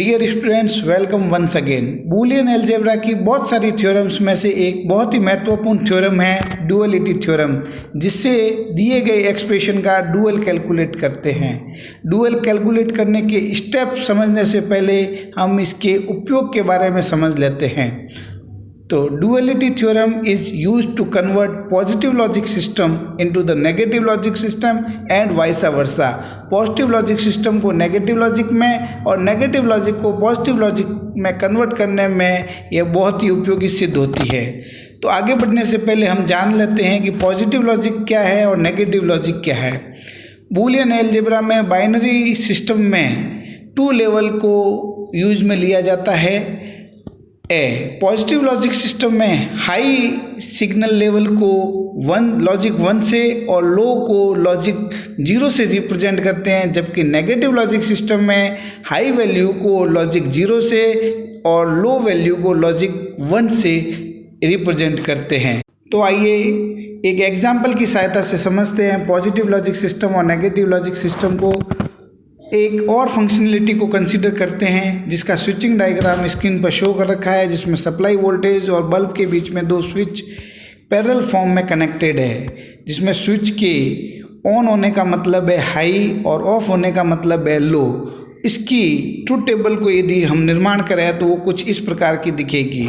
Dear students, welcome once again. Boolean algebra की बहुत सारी थ्योरम्स में से एक बहुत ही महत्वपूर्ण थ्योरम है डुअलिटी थ्योरम, जिससे दिए गए एक्सप्रेशन का डुअल कैलकुलेट करते हैं। डुअल कैलकुलेट करने के स्टेप समझने से पहले हम इसके उपयोग के बारे में समझ लेते हैं। तो duality theorem is used to convert positive logic system into the negative logic system and vice versa. Positive logic system को नेगेटिव लॉजिक में और नेगेटिव लॉजिक को पॉजिटिव लॉजिक में कन्वर्ट करने में यह बहुत ही उपयोगी सिद्ध होती है। तो आगे बढ़ने से पहले हम जान लेते हैं कि पॉजिटिव लॉजिक क्या है और नेगेटिव लॉजिक क्या है। बूलियन अलजेब्रा में बाइनरी सिस्टम में 2 लेवल को यूज में लिया जाता है। पॉजिटिव लॉजिक सिस्टम में हाई सिग्नल लेवल को लॉजिक 1 से और लो को लॉजिक 0 से रिप्रेजेंट करते हैं, जबकि नेगेटिव लॉजिक सिस्टम में हाई वैल्यू को लॉजिक 0 से और लो वैल्यू को लॉजिक 1 से रिप्रेजेंट करते हैं। तो आइए एक एग्जाम्पल की सहायता से समझते हैं पॉजिटिव लॉजिक सिस्टम और नेगेटिव लॉजिक सिस्टम को। एक और फंक्शनलिटी को कंसीडर करते हैं जिसका स्विचिंग डायग्राम स्क्रीन पर शो कर रखा है, जिसमें सप्लाई वोल्टेज और बल्ब के बीच में 2 स्विच पैरेलल फॉर्म में कनेक्टेड है, जिसमें स्विच के ऑन होने का मतलब है हाई और ऑफ होने का मतलब है लो। इसकी ट्रुथ टेबल को यदि हम निर्माण करें तो वो कुछ इस प्रकार की दिखेगी।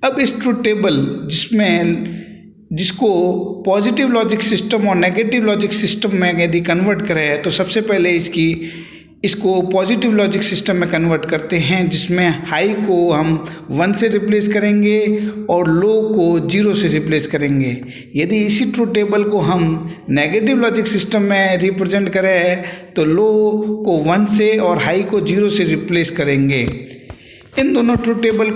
अब इस ट्रुथ टेबल जिसको पॉजिटिव लॉजिक सिस्टम और नेगेटिव लॉजिक सिस्टम में यदि कन्वर्ट करें तो सबसे पहले इसको पॉजिटिव लॉजिक सिस्टम में कन्वर्ट करते हैं, जिसमें हाई को हम 1 से रिप्लेस करेंगे और लो को 0 से रिप्लेस करेंगे। यदि इसी ट्रुथ टेबल को हम नेगेटिव लॉजिक सिस्टम में रिप्रेजेंट करें तो लो को 1 से और हाई को 0 से रिप्लेस करेंगे। इन दोनों ट्रुथ टेबल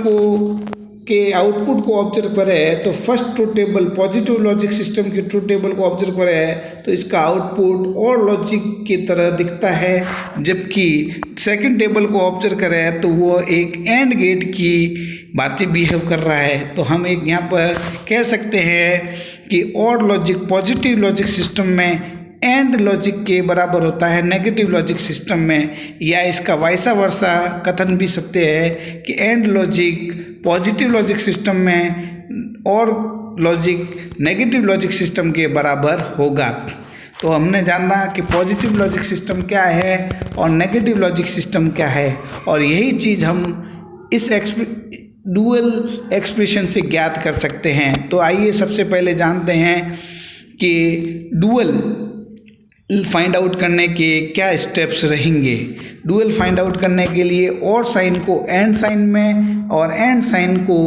के आउटपुट को ऑब्जर्व करें तो first truth table positive logic system की ट्रुथ टेबल को ऑब्जर्व करें तो इसका आउटपुट और लॉजिक की तरह दिखता है, जबकि सेकंड टेबल को ऑब्जर्व करें तो वो एक एंड गेट की बातें बिहेव कर रहा है। तो हम एक यहाँ पर कह सकते हैं कि और लॉजिक पॉजिटिव लॉजिक सिस्टम में एंड लॉजिक के बराबर होता है नेगेटिव लॉजिक सिस्टम में, या इसका वाइसा वर्सा कथन भी सकते हैं कि and logic positive logic system में और लॉजिक नेगेटिव लॉजिक सिस्टम के बराबर होगा। तो हमने जाना कि पॉजिटिव लॉजिक सिस्टम क्या है और नेगेटिव लॉजिक सिस्टम क्या है, और यही चीज़ हम इस डुअल एक्सप्रेशन से ज्ञात कर सकते हैं। तो आइए सबसे पहले जानते हैं कि डुअल फाइंड आउट करने के क्या स्टेप्स रहेंगे। डुअल फाइंड आउट करने के लिए और साइन को एंड साइन में और एंड साइन को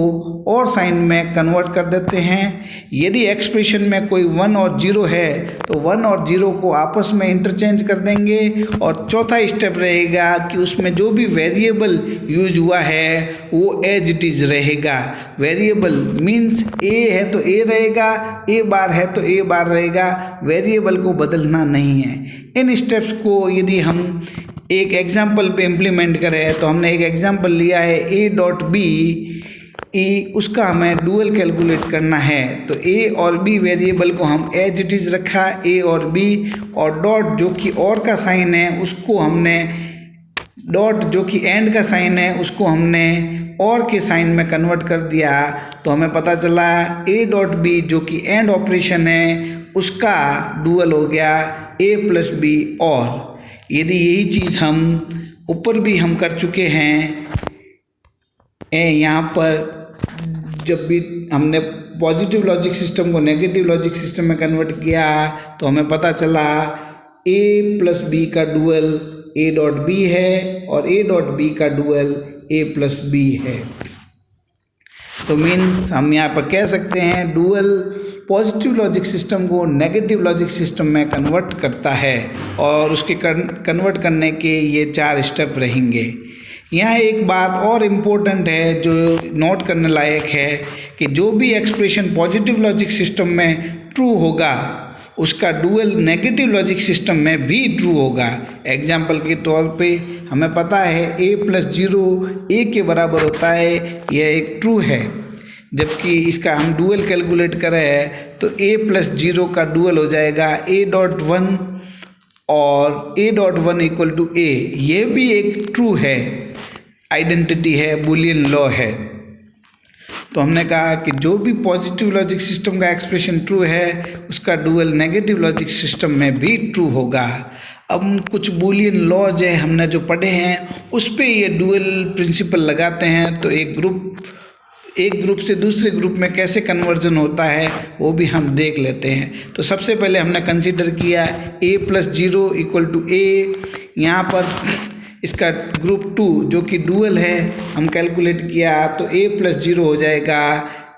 और साइन में कन्वर्ट कर देते हैं। यदि एक्सप्रेशन में कोई 1 और 0 है तो 1 और 0 को आपस में इंटरचेंज कर देंगे, और चौथा स्टेप रहेगा कि उसमें जो भी वेरिएबल यूज हुआ है वो एज इट इज़ रहेगा। वेरिएबल मीन्स ए है तो ए रहेगा, ए बार है तो ए बार रहेगा, वेरिएबल को बदलना नहीं है। इन स्टेप्स को यदि हम एक एग्जाम्पल पे इम्प्लीमेंट करें तो हमने एक एग्जाम्पल लिया है a.b, उसका हमें डुअल कैलकुलेट करना है। तो a और b वेरिएबल को हम एज इट इज़ रखा a और b, और डॉट जो कि और का साइन है उसको हमने डॉट जो कि एंड का साइन है उसको हमने और के साइन में कन्वर्ट कर दिया। तो हमें पता चला a.b जो कि एंड ऑपरेशन है उसका डुअल हो गया a+b। और यदि यही चीज़ हम ऊपर भी हम कर चुके हैं, यहाँ पर जब भी हमने पॉजिटिव लॉजिक सिस्टम को नेगेटिव लॉजिक सिस्टम में कन्वर्ट किया तो हमें पता चला a+b का डुअल a.b है और a.b का डुअल a+b है। तो मीन्स हम यहाँ पर कह सकते हैं डुअल पॉजिटिव लॉजिक सिस्टम को नेगेटिव लॉजिक सिस्टम में कन्वर्ट करता है, और उसके कन्वर्ट करने के ये 4 स्टेप रहेंगे। यहाँ एक बात और इम्पोर्टेंट है जो नोट करने लायक है कि जो भी एक्सप्रेशन पॉजिटिव लॉजिक सिस्टम में ट्रू होगा उसका डुअल नेगेटिव लॉजिक सिस्टम में भी ट्रू होगा। एग्जाम्पल के तौर पे हमें पता है a+0 a के बराबर होता है, यह एक ट्रू है, जबकि इसका हम डुअल कैलकुलेट करें तो a+0 का डुअल हो जाएगा a.1 और a.1 = a, ये भी एक ट्रू है। आइडेंटिटी है, बूलियन लॉ है। तो हमने कहा कि जो भी पॉजिटिव लॉजिक सिस्टम का एक्सप्रेशन ट्रू है उसका डुअल नेगेटिव लॉजिक सिस्टम में भी ट्रू होगा। अब कुछ बूलियन लॉज है हमने जो पढ़े हैं उस पे ये डुअल प्रिंसिपल लगाते हैं, तो एक ग्रुप से दूसरे ग्रुप में कैसे कन्वर्जन होता है वो भी हम देख लेते हैं। तो सबसे पहले हमने कंसीडर किया a+0 = a। यहाँ पर इसका ग्रुप 2 जो कि डुअल है हम कैलकुलेट किया तो a+0 हो जाएगा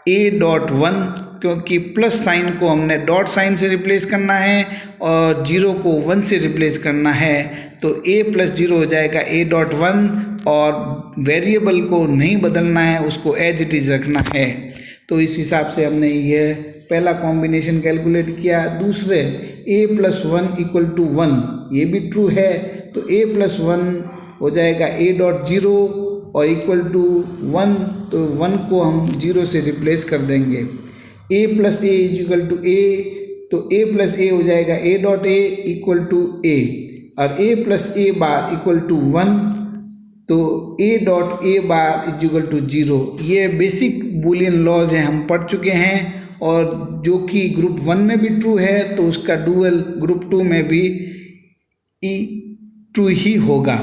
a.1, क्योंकि प्लस साइन को हमने डॉट साइन से रिप्लेस करना है और 0 को 1 से रिप्लेस करना है। तो a+0 हो जाएगा a.1 और वेरिएबल को नहीं बदलना है, उसको एज इट इज़ रखना है। तो इस हिसाब से हमने ये पहला कॉम्बिनेशन कैलकुलेट किया। दूसरे a+1 = 1, ये भी ट्रू है, तो a+1 हो जाएगा a.0 और =1, तो 1 को हम 0 से रिप्लेस कर देंगे। a + a = a, तो a+a हो जाएगा a.a = a और a + a बार = 1, तो a.a बार = 0। ये बेसिक बूलियन लॉज हैं, हम पढ़ चुके हैं, और जो कि ग्रुप 1 में भी ट्रू है तो उसका डुअल ग्रुप 2 में भी ट्रू ही होगा।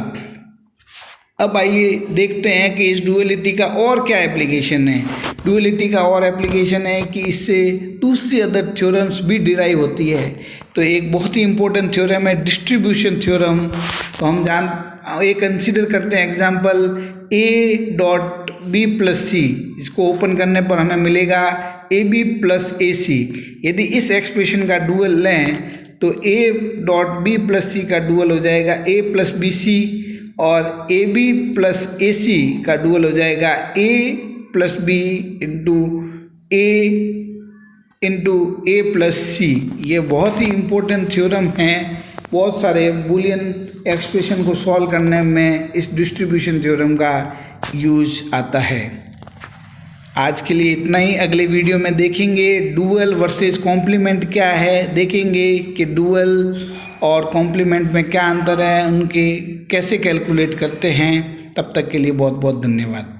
अब आइए देखते हैं कि इस डुअलिटी का और क्या एप्लीकेशन है। डुअलिटी का और एप्लीकेशन है कि इससे दूसरी अदर थ्योरम्स भी डिराइव होती है। तो एक बहुत ही इंपॉर्टेंट थ्योरम है डिस्ट्रीब्यूशन थ्योरम। तो हम कंसीडर करते हैं एग्जांपल a.b+c, इसको ओपन करने पर हमें मिलेगा ab + ac। यदि इस एक्सप्रेशन का डुअल लें तो a.b+c का डुअल हो जाएगा a + bc और ab + ac का डुअल हो जाएगा a + b × a + c। ये बहुत ही इम्पोर्टेंट थ्योरम है, बहुत सारे बूलियन एक्सप्रेशन को सॉल्व करने में इस डिस्ट्रीब्यूशन थ्योरम का यूज आता है। आज के लिए इतना ही। अगले वीडियो में देखेंगे डुअल वर्सेस कॉम्प्लीमेंट क्या है, देखेंगे कि डुअल और कॉम्प्लीमेंट में क्या अंतर है, उनके कैसे कैलकुलेट करते हैं। तब तक के लिए बहुत बहुत धन्यवाद।